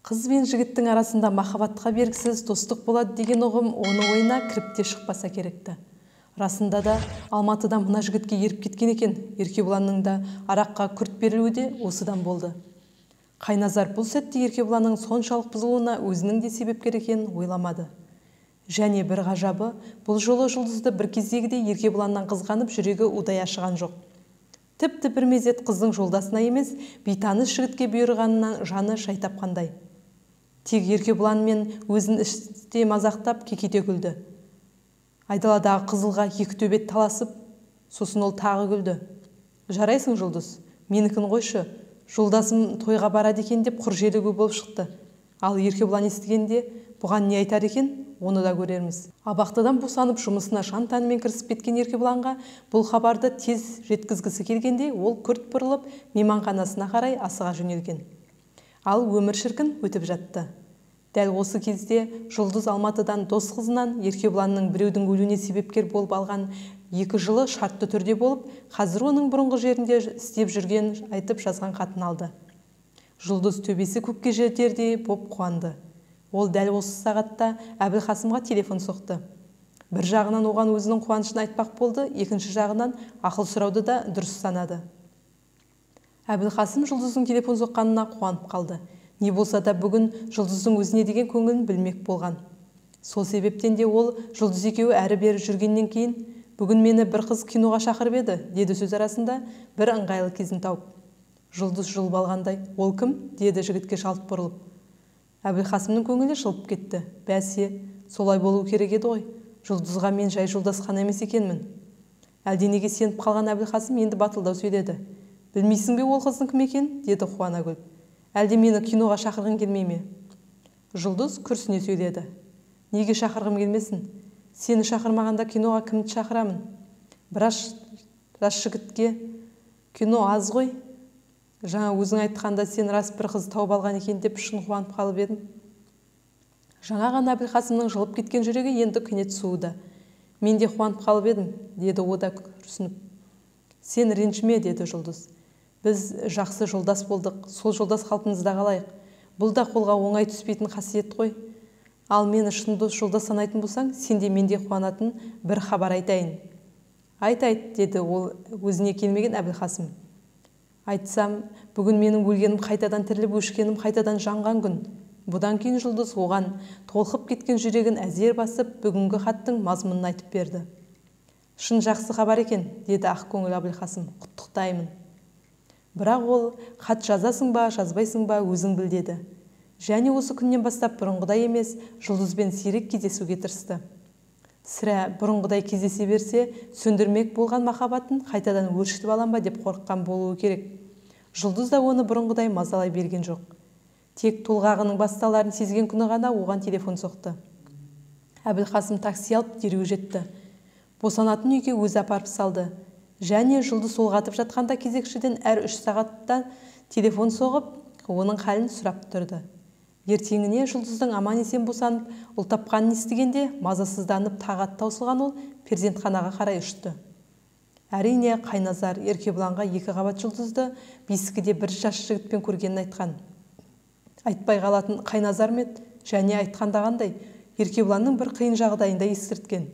Қыз бен жігіттің арасында махаббатқа бергісіз достық болады деген ұғым оны ойына кіріп те шықпаса керекті. Расында да Алматыда мына жігітке еріп кеткен екен. Еркебұланның да араққа күрт берілуі де осыдан болды. Қайназар бұл сәтте Еркебұланның соншалық бұзылуына өзінің де себепкер екенін ойламады. Және бір ғажабы, бұл жолы жұлдызды бір кездегідей Еркебұланнан қызғанып жүрегі удай ашыған жоқ. Тіпті бір мезет қыздың жолдасына емес, бейтаныс жігітке бұйырғанынан жаны шай тапқандай. Тек Еркебұлан мен өзін іште мазақтап кекете күлді. Айдаладағы қызылға екі төбет таласып, сосын ол тағы күлді. Жарайсың, Жұлдыз, менікін қойшы, жолдасым тойға барады екен деп құр желігу болып шықты. Ал Еркебұлан естігенде бұған не айтар екен, оны да көрерміз. Абақтыдан босанып жұмысына шан-тәнімен кірісіп кеткен Еркебұланға бұл хабарды тез жеткізгісі келгенде ол күрт бұрылып мейманханасына қарай асыға жөнелген. Ал өмір шіркін өтіп жатты. Дәл осы кезде Жұлдыз Алматыдан дос қызынан Еркебұланның біреудің өлуіне себепкер болып алған 2 жылы шартты түрде болып, қазір оның бұрынғы жерінде істеп жүрген айтып жазған хатын алды. Жұлдыз төбесі көкке жетердей боп қуанды. Ол дәл осы сағатта Әбілқасымға телефон соқты. Бір жағынан оған өзінің қуанышын айтпақ болды, екінші жағынан ақыл сұрауды да дұрыс санады. Әбілқасым Жұлдыздың телефон соққанына қуанып қалды. Не болса да бүгін Жұлдыздың өзіне деген көңілін білмек болған. Сол себептен де ол Жұлдыз екеуі әрі-бері жүргеннен кейін бүгін мені бір қыз киноға шақырып еді, деді сөз арасында бір ыңғайлы кезін тауып. Жұлдыз жұлып алғандай, ол кім? Деді жігітке шалт бұрылып. Әбілқасымның көңілі жылып кетті. Бәсе, солай болу керек еді ғой. Жұлдызға мен жай жолдас қана емес екенмін. Әлденеге сеніп қалған Әбілқасым енді батылдау сөйледі. Білмейсің бе ол қыздың кім екен? Деді қуана күліп. Әлде мені киноға шақырғың келмей ме? Жұлдыз күрсіне сөйледі. Неге шақырғым келмесін? Сені шақырмағанда киноға кімді шақырамын? Біраз жас жігітке кино аз ғой. Жаңа өзің айтқанда сен рас бір қыз тауып алған екен деп шын қуанып қалып едім. Жаңа ғана Әбілқасымның жылып кеткен жүрегі енді кенет суыды. Мен де қуанып қалып едім, деді о да күрсініп. Сен ренжіме, деді Жұлдыз. Біз жақсы жолдас болдық, сол жолдас қалпымызда қалайық. Бұл да қолға оңай түспейтін қасиет қой. Ал мені шын жолдас санайтын болсаң, сен де менде қуанатын бір хабар айтайын. Айт, деді ол өзіне келмеген Әбілқасым. Айтсам, бүгін менің өлгенім қайтадан тіріліп, өшкенім қайтадан жанған күн. Бұдан кейін Жұлдыз оған толқып кеткен жүрегін әзер басып, бүгінгі хаттың мазмұнын айтып берді. Шын жақсы хабар екен, деді ақ көңіл Әбілқасым. Құттықтаймын. Бірақ ол, хат жазасың ба, жазбайсың ба, өзің біл, деді. Және осы күннен бастап бұрынғыдай емес, Жұлдызбен сирек кездесуге тырысты. Сірә бұрынғыдай кездесе берсе, сөндірмек болған махаббатын қайтадан өршітіп алам ба деп қорыққан болуы керек. Жұлдыз да оны бұрынғыдай мазалай берген жоқ. Тек толғағының басталарын сезген күні ғана оған телефон соқты. Әбілқасым такси алып дереу жетті. Босанатын үйге өзі апарып салды. Және Жұлдыз солғатып жатқанда кезекшіден әр 3 сағатта телефон соғып, оның халін сұрап тұрды. Ертеңіне Жұлдыздың аман-есен босанып, ұл тапқанын естігенде мазасызданып тағат таусылған ол перзентханаға қарай ұшты. Әрине, Қайназар Еркебұланға 2 қабат Жұлдызды бесікіде бір жас жігітпен көргенін айтқан. Айтпай қалатын Қайназар мед, және айтқандағандай Еркебұланның бір қиын жағдайында ескерткен.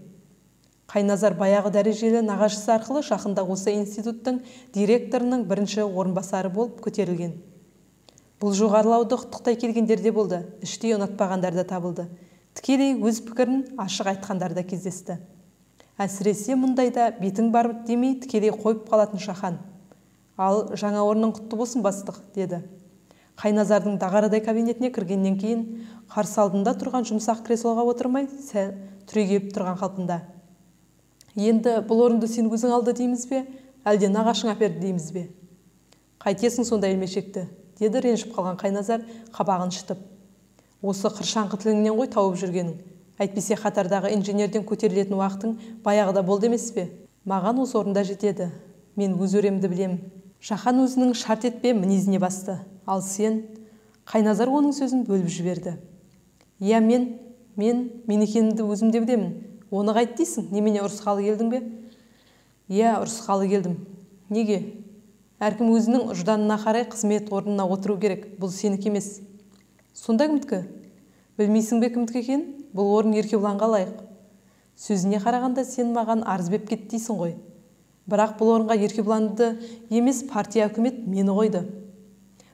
Қайназар баяғы дәрежелі нағашысы арқылы жақында осы институттың директорының бірінші орынбасары болып көтерілген. Бұл жоғарылауды құттықтай келгендер де болды, іштей ұнатпағандар да табылды. Тікелей өз пікірін ашық айтқандар да кездесті. Әсіресе мұндайда бетің бар демей тікелей қойып қалатын Шахан. Ал жаңа орның құтты болсын бастық, деді. Қайназардың дағарадай кабинетіне кіргеннен кейін қарсы алдында тұрған жұмсақ креслоға отырмай, сәл түрегеліп тұрған қалпында. Енді бұл орынды сен өзің алды дейміз бе, әлде нағашың әперді дейміз бе? Қайтесің сонда елмешекті, деді ренжіп қалған Қайназар қабағын шытып. Осы қыршаңқы тіліңнен ғой тауып жүргенің. Әйтпесе қатардағы инженерден көтерілетін уақытың баяғыда болды емес пе? Маған осы орында жетеді. Мен өз өремді білемін. Шахан өзінің шарт етпе мінезіне басты. Ал сен? Қайназар оның сөзін бөліп жіберді. Иә, мен екенімді өзім де білемін. Оны қайт дейсің, немене ұрысқалы келдің бе? Иә, ұрысқалы келдім. Неге? Әркім өзінің ұжданына қарай қызмет орнына отыру керек. Бұл сенікі емес. Сонда кімдікі? Білмейсің бе кімдікі екенін? Бұл орын Еркебұланға лайық. Сөзіне қарағанда сен маған арыз беп кет дейсің ғой. Бірақ бұл орынға Еркебұланды емес, партия үкімет мені қойды.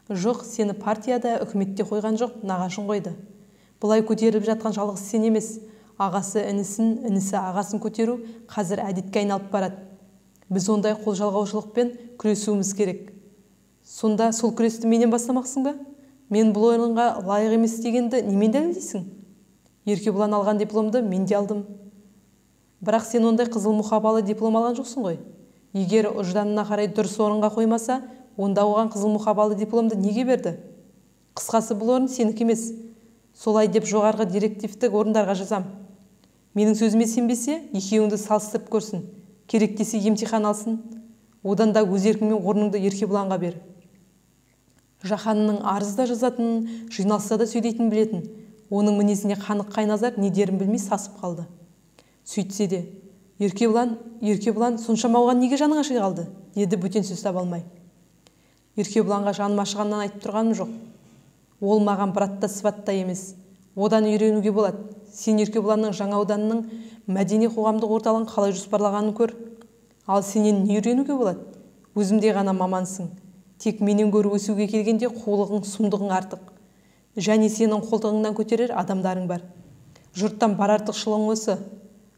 Жоқ, сені партияда үкіметте қойған жоқ, нағашың қойды. Бұлай көтеріліп жатқан жалғыз сен емес, ағасы інісін, інісі ағасын көтеру қазір әдетке айналып барады. Біз ондай қолжалғаушылықпен күресуіміз керек. Сонда сол күресті менен бастамақсың ба? Мен бұл орынға лайық емес дегенді немен дәлелдейсің? Еркебұлан алған дипломды мен де алдым. Бірақ сен ондай қызыл мұқабалы диплом алған жоқсың ғой. Егер ұжданына қарай дұрыс орынға қоймаса, онда оған қызыл мұқабалы дипломды неге берді? Қысқасы бұл орын сенікі емес. Солай деп жоғарғы директивтік орындарға жазам. Менің сөзіме сенбесе, екеуіңді салыстырып көрсін. Керек десе емтихан алсын. Одан да өз еркіңмен орныңды Еркебұланға бер. Жаһанның арызда жазатынын, жиналыста да сөйлейтін білетін. Оның мінезіне қанық Қайназар не дерін білмей сасып қалды. Сөйтсе де, Еркебұлан соншама оған неге жаның аши қалды? Деді бөтен сөз таба алмай. Еркебұланға жаным ашығаннан айтып тұрғаным жоқ. Ол маған братта сыпатта емес. Одан үйренуге болады. Сен Еркебұланның жаңа ауданының мәдени қоғамдық орталығын қалай жоспарлағанын көр. Ал сенен не үйренуге болады? Өзімде ғана мамансың. Тек менен гөрі өсуге келгенде қулығың, сұмдығың артық. Және сенің қолтығыңнан көтерер адамдарың бар. Жұрттан бар артықшылығың осы.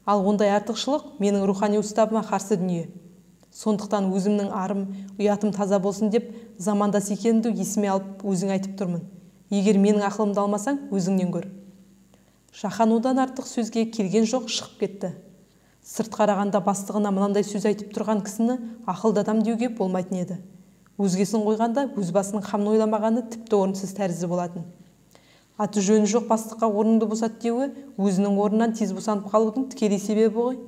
Ал ондай артықшылық менің рухани уставыма қарсы дүние. Сондықтан өзімнің арым, ұятым таза болсын деп замандас екенімді есіме алып өзің айтып тұрмын. Егер менің ақылымды алмасаң, өзіңнен көр. Жаһан одан артық сөзге келген жоқ, шығып кетті. Сырт қарағанда бастығына мынандай сөз айтып тұрған кісіні ақылды адам деуге болмайтын еді. Өзгесін қойғанда өз басының қамын ойламағаны тіпті орынсыз тәрізді болатын. Аты жөні жоқ бастыққа орныңды босат деуі өзінің орнынан тез босанып қалудың тікелей себебі ғой.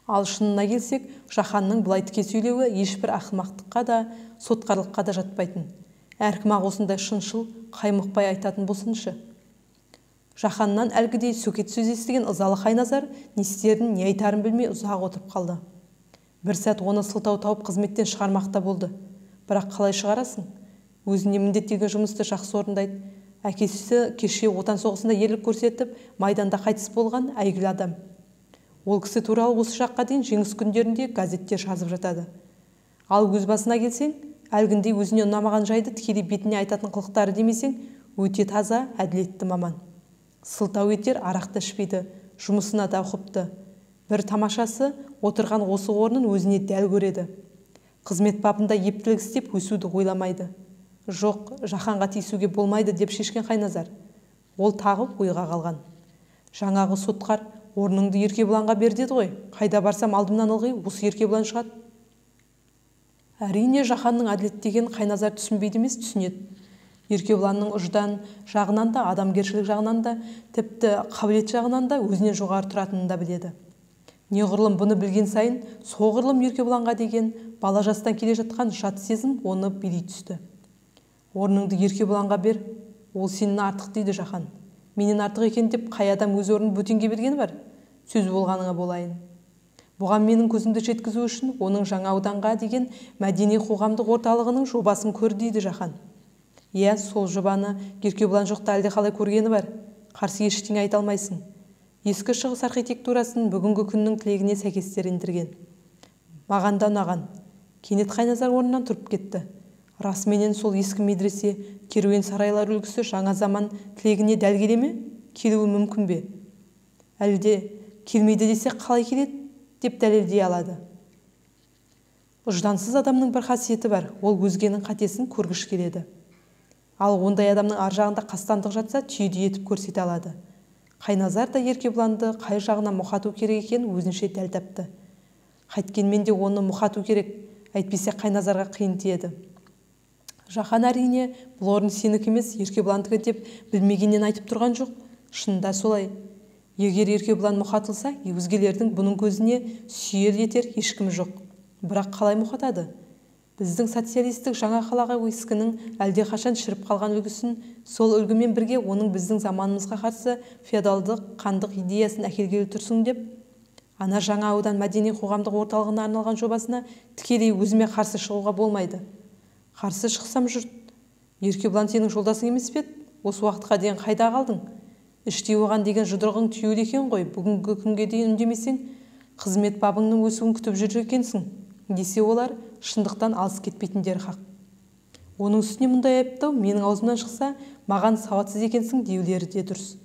Ал шынына келсек, Жаһанның бұлай тіке сөйлеуі ешбір ақымақтыққа да, сотқарлыққа да жатпайтын. Әркім-ақ осындай шыншыл, қаймықпай айтатын болсыншы. Жаһаннан әлгідей сөкет сөз естіген ызалы Қайназар не істерін, не айтарын білмей ұзақ отырып қалды. Бір сәт оны сылтау тауып қызметтен шығармақта болды. Бірақ қалай шығарасың? Өзіне міндеттеген жұмысты жақсы орындайды. Әкесі кеше отан соғысында ерлік көрсетіп, майданда қайтыс болған әйгілі адам. Ол кісі туралы осы шаққа дейін жеңіс күндерінде газеттер жазып жатады. Ал өз басына келсең, әлгіндей өзіне ұнамаған жайды тікелей бетіне айтатын қылықтары демесең, өте таза, әділетті маман. Сылтау етер, арақты ішпейді, жұмысына да ұқыпты. Бір тамашасы, отырған осы орнын өзіне дәл көреді. Қызмет бабында ептілік істеп өсуді ойламайды. Жоқ, Жаһанға тиісуге болмайды деп шешкен Қайназар. Ол тағып ойға қалған. Жаңағы сотқар орныңды Еркебұланға бер деді ғой. Қайда барсам алдымнан ылғи осы Еркебұлан шығады. Әрине Жаһанның әділет деген Қайназар түсінбейді емес, түсінеді. Еркебұланның ұждан жағынан да, адамгершілік жағынан да, тіпті қабілет жағынан да өзінен жоғары тұратынын да біледі. Неғұрлым бұны білген сайын, соғұрлым Еркебұланға деген бала жастан келе жатқан жат сезім оны билей түсті. Орныңды Еркебұланға бер, ол сенен артық дейді Жаһан. Менен артық екен деп қай адам өз орнын бөтенге бергені бар? Сөз болғаныңа болайын. Бұған менің көзімді жеткізу үшін оның жаңа ауданға деген мәдени қоғамдық орталығының жобасын көр дейді Жаһан. Иә, сол жобаны Еркебұлан жоқта әлде қалай көргені бар. Қарсы ештеңе айта алмайсың. Ескі шығыс архитектурасын бүгінгі күннің тілегіне сәйкестендірген. Маған да ұнаған. Кенет Қайназар орнынан тұрып кетті. Расменен сол ескі медресе, керуен сарайлар үлгісі жаңа заман тілегіне дәл келе ме? Келуі мүмкін бе? Әлде келмейді десе қалай келеді деп дәлелдей алады. Ұждансыз адамның бір қасиеті бар, ол өзгенің қатесін көргіш келеді. Ал ондай адамның ар жағында қастандық жатса, түйді етіп көрсете алады. Қайназар да Еркебұланды қай жағына мұқату керек екенін өзінше дәл тапты. Қайткенмен де оны мұқату керек, әйтпесе Қайназарға қиын тиеді. Жаһан әрине бұл орын сенікі емес, Еркебұландікі деп білмегеннен айтып тұрған жоқ. Шынында солай. Егер Еркебұлан мұқатылса, өзгелердің бұның көзіне сүйер етер ешкім жоқ. Бірақ қалай мұқатады? Біздің социалистік жаңа қалаға ескінің әлде қашан шіріп қалған үлгісін, сол үлгімен бірге оның біздің заманымызға қарсы феодалдық, қандық идеясын әкелгелі тұрсың деп, ана жаңа аудан мәдени қоғамдық орталығына арналған жобасына тікелей өзіме қарсы шығуға болмайды. Қарсы шықсам жұрт, Еркебұлан сенің жолдасың емес пе еді? осы уақытқа дейін қайда қалдың? Іштей оған деген жұдырығың түйулі екен ғой, бүгінгі күнге дейін үндемесең, қызмет бабыңның өсуін күтіп жүр екенсің, десе олар шындықтан алыс кетпейтіндері хақ. Оның үстіне мұндай айыптау менің аузымнан шықса, маған сауатсыз екенсің деулері де дұрыс.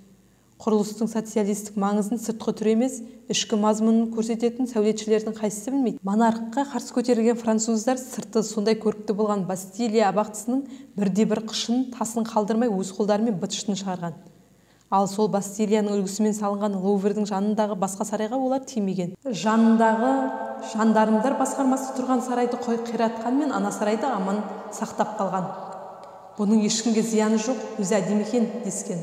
Құрылыстың социалистік маңызын сыртқы түрі емес, ішкі мазмұнын көрсететін сәулетшілердің қайсысы білмейді. Монархқа қарсы көтерілген француздар сырты сондай көрікті болған Бастилия абақтысының бірде-бір қышын, тасын қалдырмай өз қолдарымен быт-шытын шығарған. Ал сол Бастилияның үлгісімен салынған Луврдің жанындағы басқа сарайға олар тимеген. Жанындағы жандармдар басқармасы тұрған сарайды қиратқанмен, ана сарайды аман сақтап қалған. Бұның ешкімге зияны жоқ, өзі әдемі екен дескен.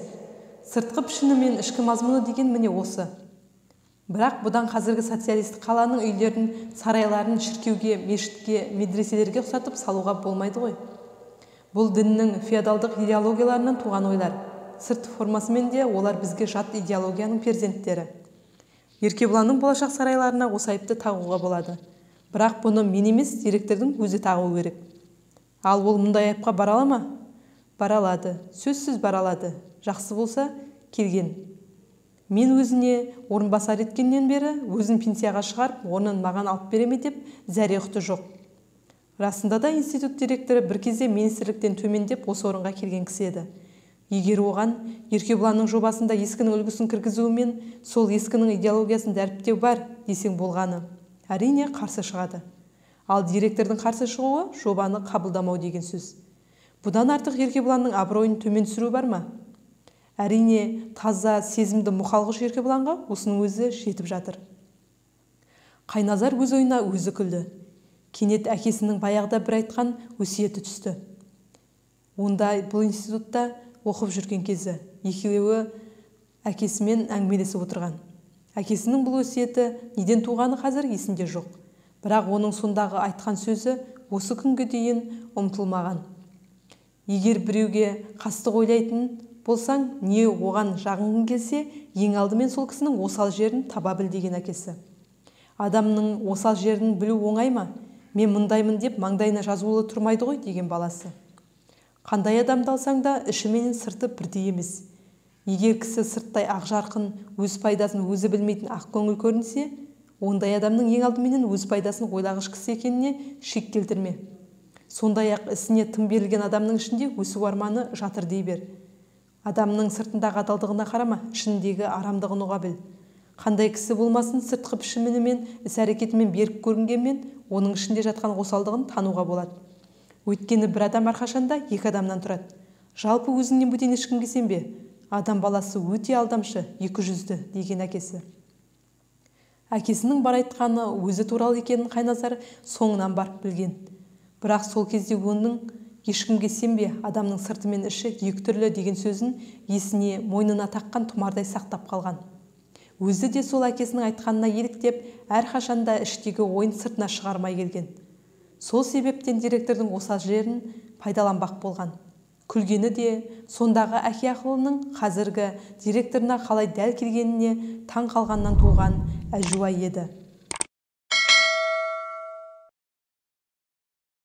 Сыртқы пішіні мен ішкі мазмұны деген міне осы. Бірақ бұдан қазіргі социалистік қаланың үйлерін, сарайларын шіркеуге, мешітке, медреселерге ұқсатып салуға болмайды ғой. Бұл діннің феодалдық идеологияларынан туған ойлар. Сырт формасымен де олар бізге жат идеологияның перзенттері. Еркебұланның болашақ сарайларына осы айыпты тағуға болады. Бірақ бұны мен емес, директордың өзі тағуы керек. Ал ол мұндай айыпқа бара ала ма? Бара алады, сөзсіз бара алады. Жақсы болса, келген. Мен өзіне орынбасар еткеннен бері өзін пенсияға шығарып, орнын маған алып береме деп зәре ұқты жоқ. Расында да институт директоры бір кезде министрліктен төмендеп осы орынға келген кісі еді. Егер оған Еркебұланның жобасында ескінің үлгісін кіргізуімен сол ескінің идеологиясын дәріптеу бар десең болғаны, әрине қарсы шығады. Ал директордың қарсы шығуы жобаны қабылдамау деген сөз. Бұдан артық Еркебұланның абыройын төмен түсіру бар ма? Әрине, таза сезімді мұқалғыш Еркебұланға осының өзі жетіп жатыр. Қайназар өз ойына өзі күлді. Кенет әкесінің баяғыда бір айтқан өсиеті түсті. Онда бұл институтта оқып жүрген кезі екеуі әкесімен әңгімелесіп отырған. Әкесінің бұл өсиеті неден туғаны қазір есінде жоқ. Бірақ оның сондағы айтқан сөзі осы күнге дейін ұмытылмаған. Егер біреуге қастық ойлайтын болсаң, не оған жағыңын келсе, ең алдымен сол кісінің осал жерін таба біл деген әкесі. Адамның осал жерін білу оңай ма? Мен мұндаймын деп маңдайына жазулы тұрмайды ғой деген баласы. Қандай адамды алсаң да іші менен сырты бірдей емес. Егер кісі сырттай ақ жарқын, өз пайдасын өзі білмейтін ақ көңіл көрінсе, ондай адамның ең алдыменен өз пайдасын ойлағыш кісі екеніне шек келтірме. Сондай-ақ ісіне тым берілген адамның ішінде өсу арманы жатыр дей бер. Адамның сыртындағы адалдығына қарама, ішіндегі арамдығын ұға біл. Қандай кісі болмасын, сыртқы пішімімен, іс-әрекетімен берік көрінгенмен, оның ішінде жатқан осалдығын тануға болады. Өйткені бір адам әрқашанда екі адамнан тұрады. Жалпы өзіңнен бөтен ешкімге сенбе. Адам баласы өте алдамшы, екі жүзді деген әкесі. Әкесінің бар айтқаны өзі туралы екенін Қайназар соңынан барып білген. Бірақ сол кезде оның ешкімге сенбе, адамның сырты мен іші екі түрлі деген сөзін есіне, мойнына таққан тұмардай сақтап қалған. Өзі де сол әкесінің айтқанына еліктеп, әрқашанда іштегі ойын сыртына шығармай келген. Сол себептен директордың осал жерін пайдаланбақ болған. Күлгені де сондағы әке ақылының қазіргі директорына қалай дәл келгеніне таң қалғаннан туған әжуа еді.